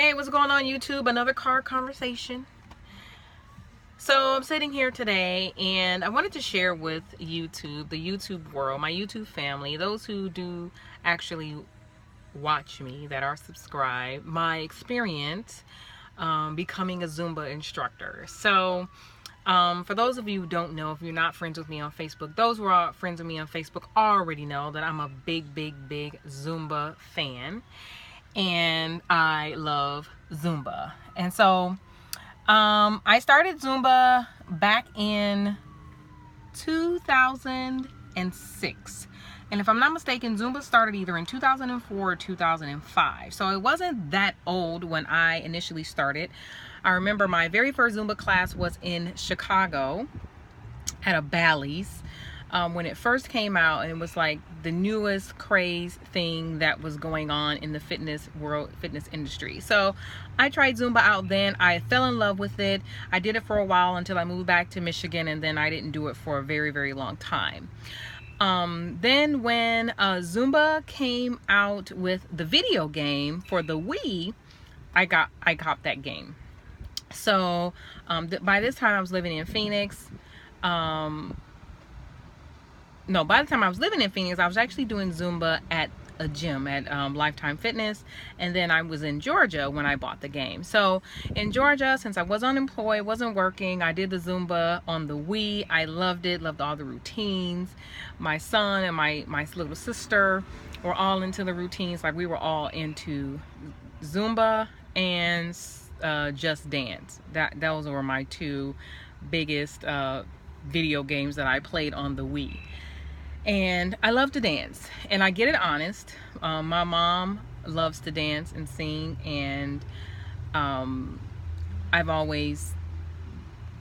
Hey, what's going on YouTube? Another car conversation. So I'm sitting here today and I wanted to share with YouTube, the YouTube world, my YouTube family, those who do actually watch me, that are subscribed, my experience becoming a Zumba instructor. So for those of you who don't know, if you're not friends with me on Facebook, those who are friends with me on Facebook already know that I'm a big Zumba fan. And I love Zumba. And so I started Zumba back in 2006. And if I'm not mistaken, Zumba started either in 2004 or 2005. So it wasn't that old when I initially started. I remember my very first Zumba class was in Chicago at a Bally's. When it first came out, and it was like the newest craze thing that was going on in the fitness industry. So I tried Zumba out then. I fell in love with it. I did it for a while until I moved back to Michigan, and then I didn't do it for a very long time. Then when Zumba came out with the video game for the Wii, I copped that game. So by this time I was living in Phoenix. No, by the time I was living in Phoenix, I was actually doing Zumba at a gym at Lifetime Fitness, and then I was in Georgia when I bought the game. So in Georgia, since I was unemployed, wasn't working, I did the Zumba on the Wii. I loved it, loved all the routines. My son and my little sister were all into the routines. Like, we were all into Zumba and Just Dance. Those were my two biggest video games that I played on the Wii. And I love to dance, and I get it honest. My mom loves to dance and sing, and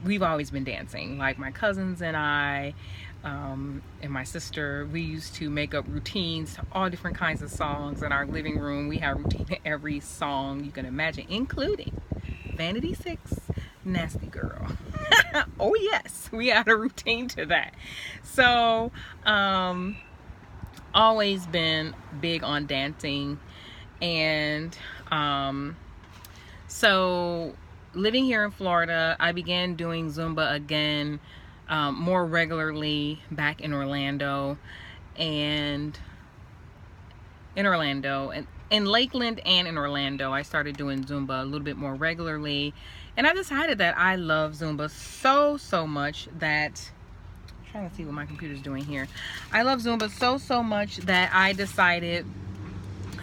we've always been dancing. Like, my cousins and I, and my sister, we used to make up routines to all different kinds of songs in our living room. We have routine to every song you can imagine, including Vanity 6, Nasty Girl. Oh yes, we had a routine to that. So always been big on dancing. And so living here in Florida, I began doing Zumba again more regularly back in Orlando, and in Lakeland and in Orlando, I started doing Zumba a little bit more regularly. And I decided that I love Zumba so much that, I'm trying to see what my computer's doing here. I love Zumba so much that I decided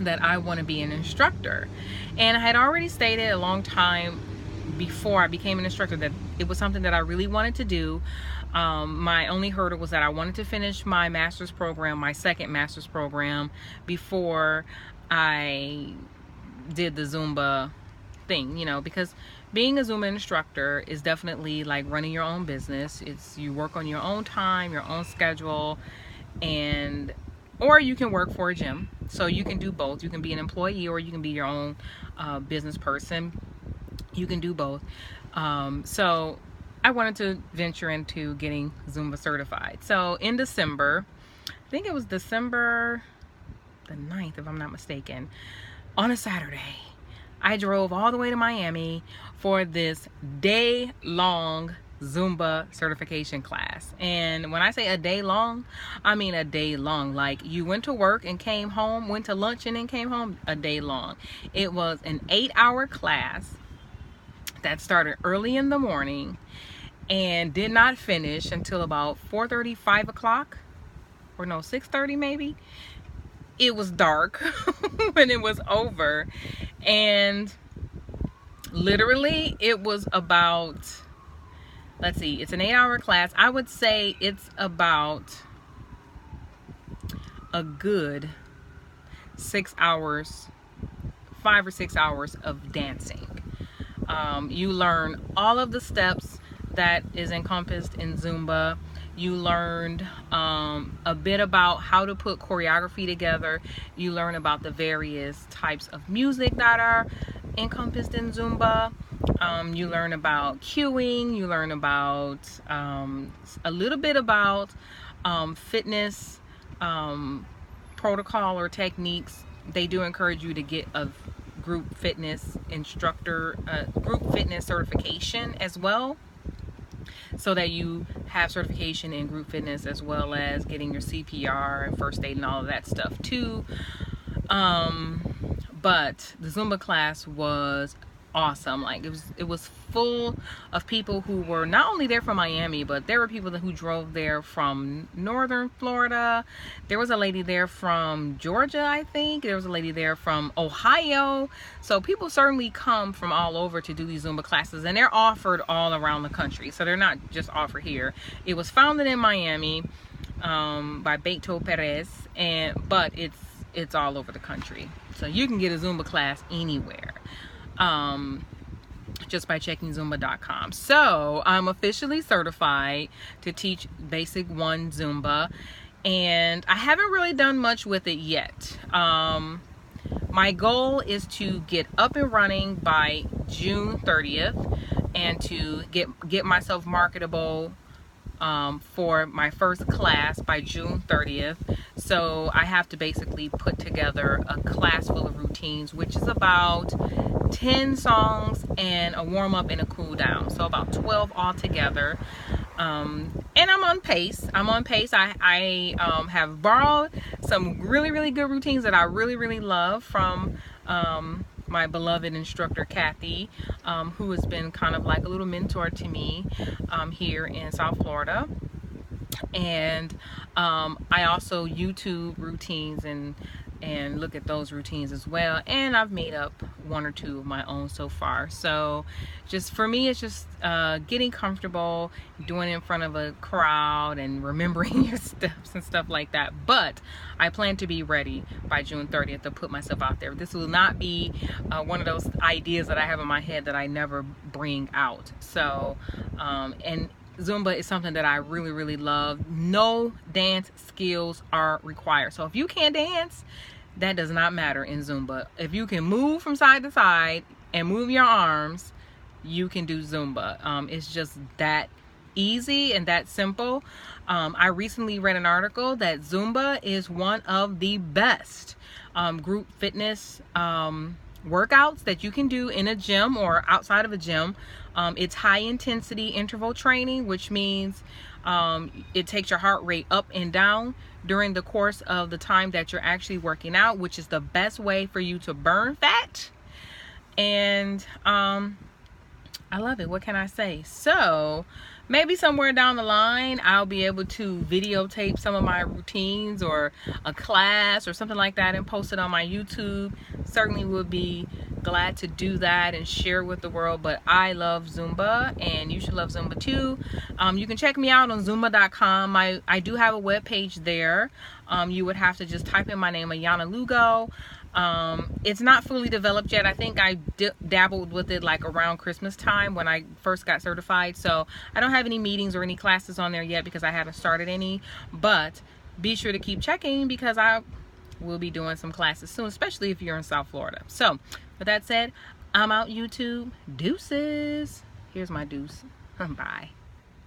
that I want to be an instructor. And I had already stated a long time before I became an instructor that it was something that I really wanted to do. My only hurdle was that I wanted to finish my master's program, my second master's program, before I did the Zumba thing, because being a Zumba instructor is definitely like running your own business. You work on your own time, your own schedule, or you can work for a gym. So you can do both. You can be an employee, or you can be your own business person. You can do both. So I wanted to venture into getting Zumba certified. So in December, I think it was December the 9th, if I'm not mistaken, on a Saturday, I drove all the way to Miami for this day-long Zumba certification class. And when I say a day long, I mean a day long. Like, you went to work and came home, went to lunch and then came home, a day long. It was an 8-hour class that started early in the morning and did not finish until about 4:30, 5 o'clock, or no, 6:30 maybe. It was dark when it was over. And literally it was about, let's see, it's an 8-hour class. I would say it's about a good 6 hours, 5 or 6 hours of dancing. You learn all of the steps that is encompassed in Zumba. You learned a bit about how to put choreography together. You learn about the various types of music that are encompassed in Zumba. You learn about cueing. You learn about a little bit about fitness protocol or techniques. They do encourage you to get a group fitness instructor, group fitness certification as well, so that you have certification in group fitness as well as getting your CPR and first aid and all of that stuff too. But the Zumba class was awesome. Like it was full of people who were not only there from Miami, but there were people who drove there from northern Florida. There was a lady there from Georgia, I think. There was a lady there from Ohio. So people certainly come from all over to do these Zumba classes, and they're offered all around the country. So they're not just offered here. It was founded in Miami by Beto Perez, but it's all over the country. So you can get a Zumba class anywhere. Just by checking Zumba.com. So I'm officially certified to teach Basic 1 Zumba, and I haven't really done much with it yet. My goal is to get up and running by June 30th and to get myself marketable for my first class by June 30th. So I have to basically put together a class full of routines, which is about 10 songs and a warm-up and a cool down, so about 12 altogether. And I'm on pace. I have borrowed some really good routines that I really love from my beloved instructor Kathy, who has been kind of like a little mentor to me here in South Florida. And I also YouTube routines and look at those routines as well, and I've made up one or two of my own so far. So just for me, it's just getting comfortable doing it in front of a crowd and remembering your steps and stuff like that. But I plan to be ready by June 30th to put myself out there. This will not be one of those ideas that I have in my head that I never bring out. So and Zumba is something that I really love. No dance skills are required. So if you can't dance, that does not matter in Zumba. If you can move from side to side and move your arms, you can do Zumba. It's just that easy and that simple. I recently read an article that Zumba is one of the best group fitness workouts that you can do in a gym or outside of a gym. It's high intensity interval training, which means it takes your heart rate up and down during the course of the time that you're actually working out, which is the best way for you to burn fat. And I love it. What can I say? So maybe somewhere down the line I'll be able to videotape some of my routines or a class or something like that and post it on my YouTube. Certainly would be glad to do that and share with the world. But I love Zumba, and you should love Zumba too. You can check me out on Zumba.com. I do have a web page there. You would have to just type in my name, Ayana Lugo. It's not fully developed yet. I think I dabbled with it like around Christmas time when I first got certified. So I don't have any meetings or any classes on there yet because I haven't started any. But be sure to keep checking because I will be doing some classes soon, especially if you're in South Florida. So with that said, I'm out YouTube. Deuces. Here's my deuce. Bye.